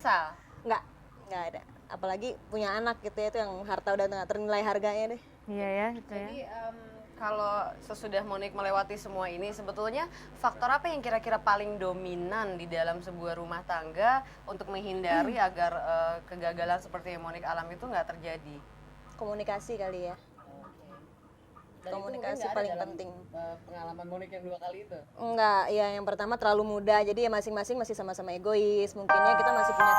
pizza? Nggak ada. Apalagi punya anak gitu ya, itu yang harta udah nggak ternilai harganya deh. Iya ya, gitu ya. Jadi kalau sesudah Monique melewati semua ini, sebetulnya faktor apa yang kira-kira paling dominan di dalam sebuah rumah tangga untuk menghindari agar kegagalan seperti yang Monique alami itu nggak terjadi? Komunikasi kali ya. Dan Komunikasi itu mungkin nggak ada paling dalam, penting. pengalaman Monique yang 2 kali itu? Enggak, ya yang pertama terlalu muda, jadi ya masing-masing masih sama-sama egois. Mungkin ya kita masih punya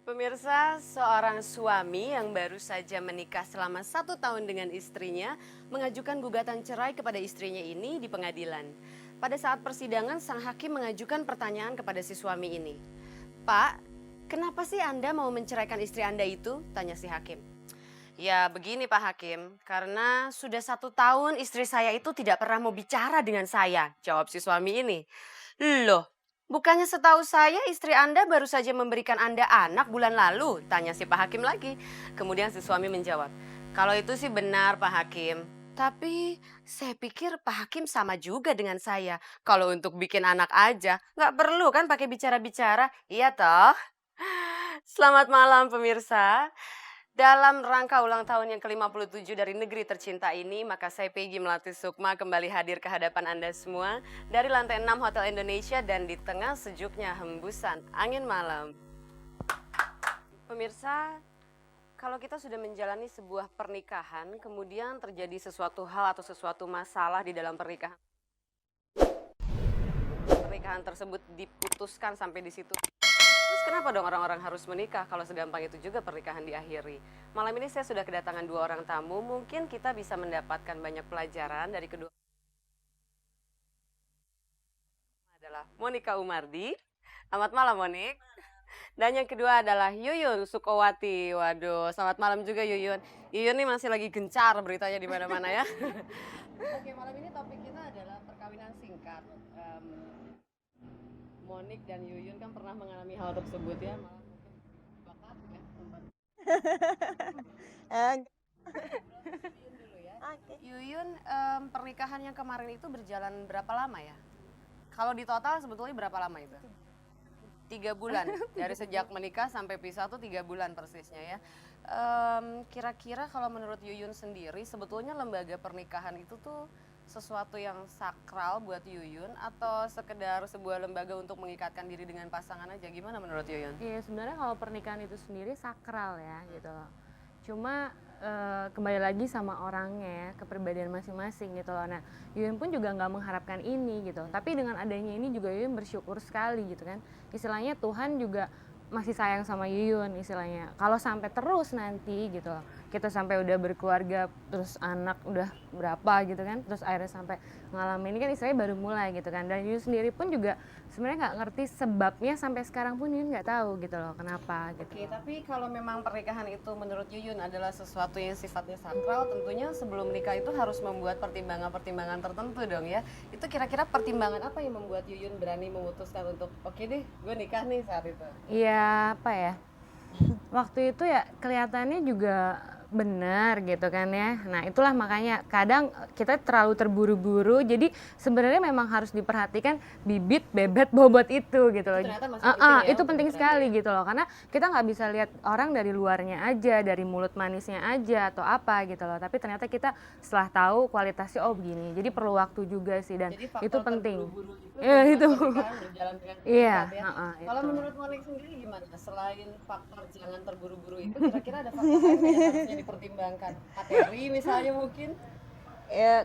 Pemirsa, seorang suami yang baru saja menikah selama 1 tahun dengan istrinya mengajukan gugatan cerai kepada istrinya ini di pengadilan. Pada saat persidangan, sang hakim mengajukan pertanyaan kepada si suami ini. Pak, kenapa sih Anda mau menceraikan istri Anda itu? Tanya si hakim. Ya begini Pak Hakim, karena sudah 1 tahun istri saya itu tidak pernah mau bicara dengan saya, jawab si suami ini. Loh, bukannya setahu saya istri Anda baru saja memberikan Anda anak bulan lalu? Tanya si Pak Hakim lagi. Kemudian si suami menjawab, kalau itu sih benar Pak Hakim. Tapi saya pikir Pak Hakim sama juga dengan saya. Kalau untuk bikin anak aja, nggak perlu kan pakai bicara-bicara. Iya toh? Selamat malam pemirsa. Dalam rangka ulang tahun yang ke-57 dari negeri tercinta ini, maka saya Peggy Melati Sukma kembali hadir ke hadapan Anda semua dari lantai 6 Hotel Indonesia dan di tengah sejuknya hembusan angin malam. Pemirsa, kalau kita sudah menjalani sebuah pernikahan, kemudian terjadi sesuatu hal atau sesuatu masalah di dalam pernikahan tersebut diputuskan sampai di situ. Terus kenapa dong orang-orang harus menikah kalau segampang itu juga pernikahan diakhiri? Malam ini saya sudah kedatangan 2 orang tamu, mungkin kita bisa mendapatkan banyak pelajaran dari kedua. Adalah Monica Umardi. Selamat malam Monik. Dan yang kedua adalah Yuyun Sukowati. Waduh, selamat malam juga Yuyun. Yuyun ini masih lagi gencar beritanya di mana-mana ya. Oke, malam ini topik kita adalah perkawinan singkat. Monik dan Yuyun kan pernah mengalami hal tersebut ya, malah mungkin bakat ya sempat. Yuyun dulu ya. Yuyun, pernikahan yang kemarin itu berjalan berapa lama ya? Kalau di total sebetulnya berapa lama itu? 3 bulan, dari sejak menikah sampai pisah tuh 3 bulan persisnya ya. Kira-kira kalau menurut Yuyun sendiri, sebetulnya lembaga pernikahan itu tuh sesuatu yang sakral buat Yuyun atau sekedar sebuah lembaga untuk mengikatkan diri dengan pasangan aja? Gimana menurut Yuyun? Iya, sebenarnya kalau pernikahan itu sendiri sakral ya gitu loh. Cuma kembali lagi sama orangnya ya, kepribadian masing-masing gitu loh. Nah, Yuyun pun juga nggak mengharapkan ini gitu. Tapi dengan adanya ini juga Yuyun bersyukur sekali gitu kan. Istilahnya Tuhan juga masih sayang sama Yuyun istilahnya. Kalau sampai terus nanti gitu loh, kita sampai udah berkeluarga, terus anak udah berapa gitu kan, terus akhirnya sampai ngalamin ini kan istilahnya baru mulai gitu kan. Dan Yuyun sendiri pun juga sebenarnya nggak ngerti sebabnya sampai sekarang pun Yuyun nggak tahu gitu loh kenapa gitu. Oke, tapi kalau memang pernikahan itu menurut Yuyun adalah sesuatu yang sifatnya sakral, tentunya sebelum menikah itu harus membuat pertimbangan-pertimbangan tertentu dong ya. Itu kira-kira pertimbangan apa yang membuat Yuyun berani memutuskan untuk oke deh, gue nikah nih saat itu? Iya, apa ya? Waktu itu ya kelihatannya juga benar gitu kan ya. Nah itulah makanya kadang kita terlalu terburu-buru. Jadi sebenarnya memang harus diperhatikan bibit, bebet, bobot itu gitu loh. Ternyata masih penting ya Itu untuk penting diperhatikan. sekali gitu loh. Karena kita nggak bisa lihat orang dari luarnya aja, dari mulut manisnya aja atau apa gitu loh. Tapi ternyata kita setelah tahu kualitasnya oh begini. Jadi perlu waktu juga sih dan Jadi faktor itu penting. terburu-buru itu Iya, membuat itu. pernikahan berjalan dengan Iya, cepat ya. Kalau itu. menurut Monik sendiri gimana? Selain faktor jangan terburu-buru itu, kira-kira ada faktor lain nggak yang harusnya dipertimbangkan? Materi misalnya mungkin? ya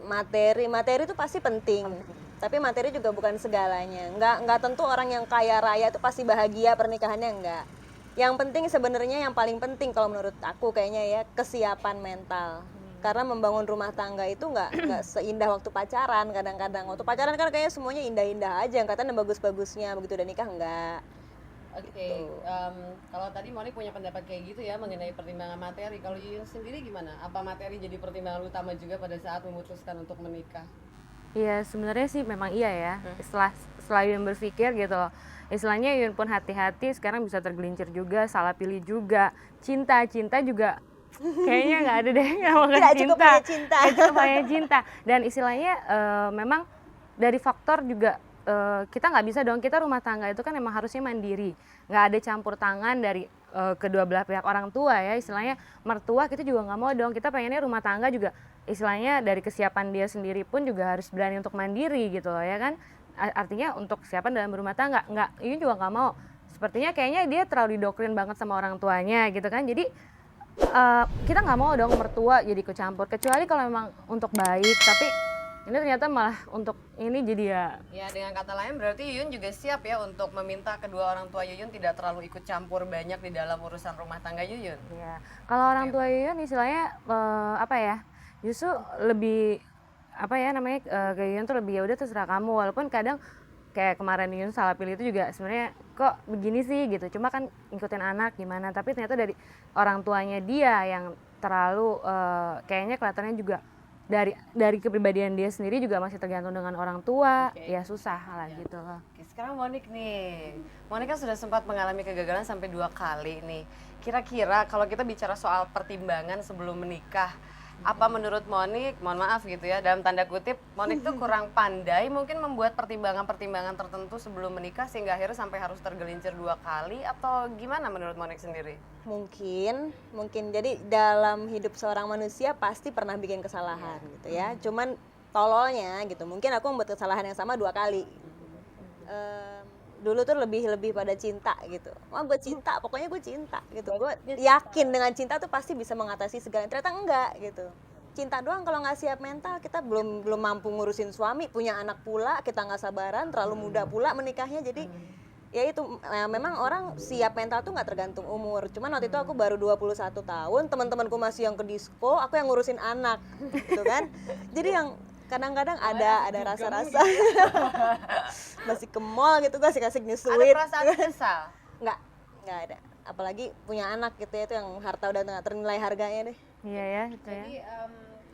materi itu pasti penting. Tapi materi juga bukan segalanya. Nggak tentu orang yang kaya raya itu pasti bahagia pernikahannya, enggak. Yang penting sebenarnya yang paling penting kalau menurut aku kayaknya ya kesiapan mental. Karena membangun rumah tangga itu nggak seindah waktu pacaran. Kadang-kadang waktu pacaran kan kayaknya semuanya indah-indah aja, yang katanya bagus-bagusnya, begitu udah nikah enggak. Oke, kalau tadi Monik punya pendapat kayak gitu ya mengenai pertimbangan materi. Kalau Yuyun sendiri gimana? Apa materi jadi pertimbangan utama juga pada saat memutuskan untuk menikah? Iya sebenarnya sih memang iya ya. Setelah Yuyun berpikir gitu loh. Istilahnya Yuyun pun hati-hati sekarang bisa tergelincir juga, salah pilih juga. Cinta juga kayaknya nggak ada deh yang makan Tidak cukup hanya cinta. Nggak cukup hanya cinta. Dan istilahnya memang dari faktor juga kita nggak bisa dong, kita rumah tangga itu kan emang harusnya mandiri, nggak ada campur tangan dari kedua belah pihak orang tua ya, istilahnya mertua kita juga nggak mau dong, kita pengennya rumah tangga juga istilahnya dari kesiapan dia sendiri pun juga harus berani untuk mandiri gitu loh ya kan. Artinya untuk kesiapan dalam berumah tangga, nggak, ini juga nggak mau, sepertinya kayaknya dia terlalu didoktrin banget sama orang tuanya gitu kan, jadi kita nggak mau dong mertua jadi ikut campur, kecuali kalau memang untuk baik, tapi ini ternyata malah untuk ini jadi ya. Ya, dengan kata lain berarti Yuyun juga siap ya untuk meminta kedua orang tua Yuyun tidak terlalu ikut campur banyak di dalam urusan rumah tangga Yuyun. Ya, kalau orang tua Yuyun istilahnya apa ya, justru lebih apa ya namanya, ke Yuyun tuh lebih ya udah terserah kamu, walaupun kadang kayak kemarin Yuyun salah pilih itu juga sebenarnya kok begini sih gitu, cuma kan ngikutin anak gimana, tapi ternyata dari orang tuanya dia yang terlalu kayaknya kelihatannya juga dari kepribadian dia sendiri juga masih tergantung dengan orang tua. Ya susah lah gitu loh. Oke, sekarang Monik nih. Monik kan sudah sempat mengalami kegagalan sampai 2 kali nih. Kira-kira kalau kita bicara soal pertimbangan sebelum menikah, apa menurut Monik, mohon maaf gitu ya, dalam tanda kutip, Monik tuh kurang pandai mungkin membuat pertimbangan-pertimbangan tertentu sebelum menikah sehingga akhirnya sampai harus tergelincir 2 kali, atau gimana menurut Monik sendiri? Mungkin jadi dalam hidup seorang manusia pasti pernah bikin kesalahan gitu ya. Cuman tololnya gitu, mungkin aku membuat kesalahan yang sama 2 kali. Dulu tuh lebih pada cinta gitu. Wah, gue cinta, pokoknya gue cinta gitu. Gue yakin dengan cinta tuh pasti bisa mengatasi segala. Ternyata enggak gitu. Cinta doang kalau nggak siap mental, kita belum mampu ngurusin suami, punya anak pula, kita nggak sabaran, terlalu muda pula menikahnya. Jadi ya itu memang orang siap mental tuh nggak tergantung umur. Cuman waktu itu aku baru 21 tahun, teman-temanku masih yang ke disco, aku yang ngurusin anak gitu kan. Jadi yang kadang-kadang ada rasa-rasa masih ke mall gitu, gue asik-asik nyusuin. Ada perasaan kesal? Nggak ada. Apalagi punya anak gitu ya, itu yang harta udah nggak ternilai harganya deh. Iya ya itu ya. Jadi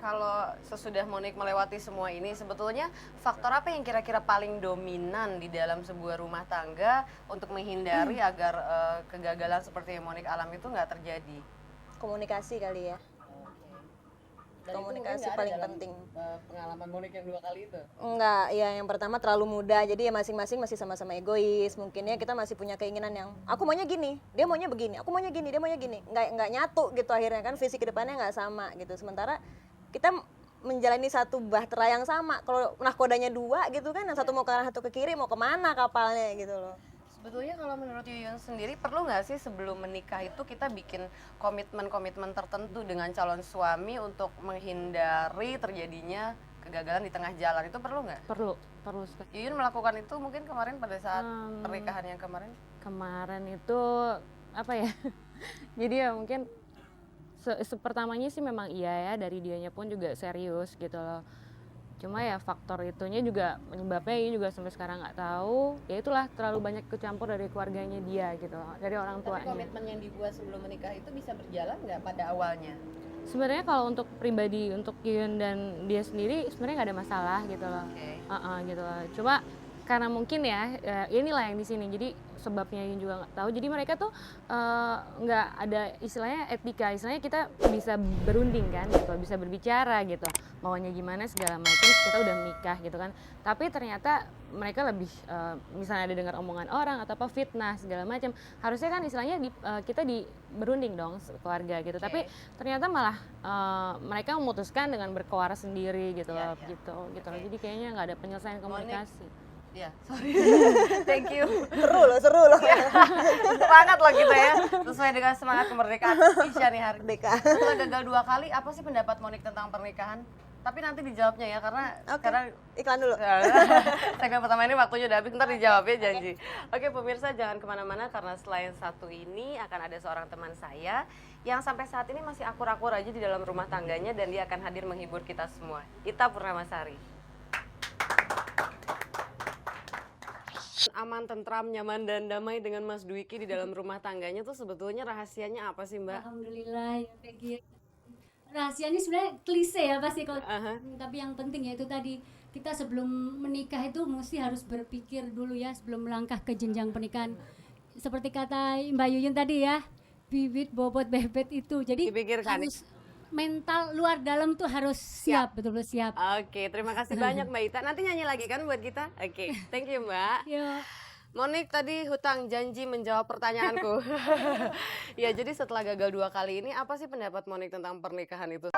kalau sesudah Monik melewati semua ini, sebetulnya faktor apa yang kira-kira paling dominan di dalam sebuah rumah tangga untuk menghindari agar kegagalan seperti yang Monik alami itu nggak terjadi? Komunikasi kali ya. Dan Komunikasi itu mungkin paling nggak ada dalam, penting. Pengalaman Monik yang 2 kali itu? Enggak, ya yang pertama terlalu muda, jadi ya masing-masing masih sama-sama egois. Mungkin ya kita masih punya keinginan yang aku maunya gini, dia maunya begini, aku maunya gini, dia maunya gini. Nggak nyatu gitu, akhirnya kan visi kedepannya nggak sama gitu. Sementara kita menjalani satu bahtera yang sama. Kalau nahkodanya 2 gitu kan, yang satu mau ke kanan, satu ke kiri, mau kemana kapalnya gitu loh. Sebetulnya kalau menurut Yuyun sendiri, perlu nggak sih sebelum menikah itu kita bikin komitmen-komitmen tertentu dengan calon suami untuk menghindari terjadinya kegagalan di tengah jalan, itu perlu nggak? Perlu sekali. Yuyun melakukan itu mungkin kemarin pada saat pernikahan yang kemarin? Kemarin itu apa ya? Jadi ya mungkin pertamanya sih memang iya ya, dari dianya pun juga serius gitu loh. Cuma ya faktor itunya juga penyebabnya ini juga sampai sekarang nggak tahu. Ya itulah, terlalu banyak kecampur dari keluarganya dia gitu, dari orang tuanya. Tapi komitmen yang dibuat sebelum menikah itu bisa berjalan nggak pada awalnya? Sebenarnya kalau untuk pribadi, untuk Yuyun dan dia sendiri sebenarnya nggak ada masalah gitu loh. Gitu loh. Cuma karena mungkin ya inilah yang di sini, jadi sebabnya Yuyun juga nggak tahu. Jadi mereka tuh nggak ada istilahnya etika, istilahnya kita bisa berunding kan gitu, bisa berbicara gitu, maunya gimana segala macam, kita udah menikah gitu kan. Tapi ternyata mereka lebih misalnya ada dengar omongan orang atau apa, fitnah segala macam, harusnya kan istilahnya kita berunding dong keluarga gitu. Tapi ternyata malah mereka memutuskan dengan berkoar sendiri gitu loh, gitu loh. Jadi kayaknya nggak ada penyelesaian komunikasi. Ya, sorry. Thank you. Seru loh. Semangat loh kita ya, sesuai dengan semangat kemerdekaan Indonesia nih hari ini. Setelah gagal 2 kali, apa sih pendapat Monik tentang pernikahan? Tapi nanti dijawabnya ya, karena sekarang iklan dulu. segmen pertama ini waktunya udah habis, ntar dijawab ya, janji. Oke pemirsa, jangan kemana-mana karena selain satu ini akan ada seorang teman saya yang sampai saat ini masih akur-akur aja di dalam rumah tangganya, dan dia akan hadir menghibur kita semua. Ita Purnamasari. Aman, tentram, nyaman, dan damai dengan Mas Dwiki di dalam rumah tangganya tuh sebetulnya rahasianya apa sih Mbak? Alhamdulillah ya Peggy. Rahasianya sebenarnya klise ya pasti kalau tapi yang penting ya itu tadi, kita sebelum menikah itu mesti harus berpikir dulu ya sebelum melangkah ke jenjang pernikahan. Seperti kata Mbak Yuyun tadi ya, bibit bobot bebet itu. Jadi Dipikirkan. mental luar dalam tuh harus siap, betul-betul siap. Oke, terima kasih banyak Mbak Ita. Nanti nyanyi lagi kan buat kita? Oke, thank you Mbak. Yuk. Monik tadi hutang janji menjawab pertanyaanku. Ya, jadi setelah gagal 2 kali ini, apa sih pendapat Monik tentang pernikahan itu?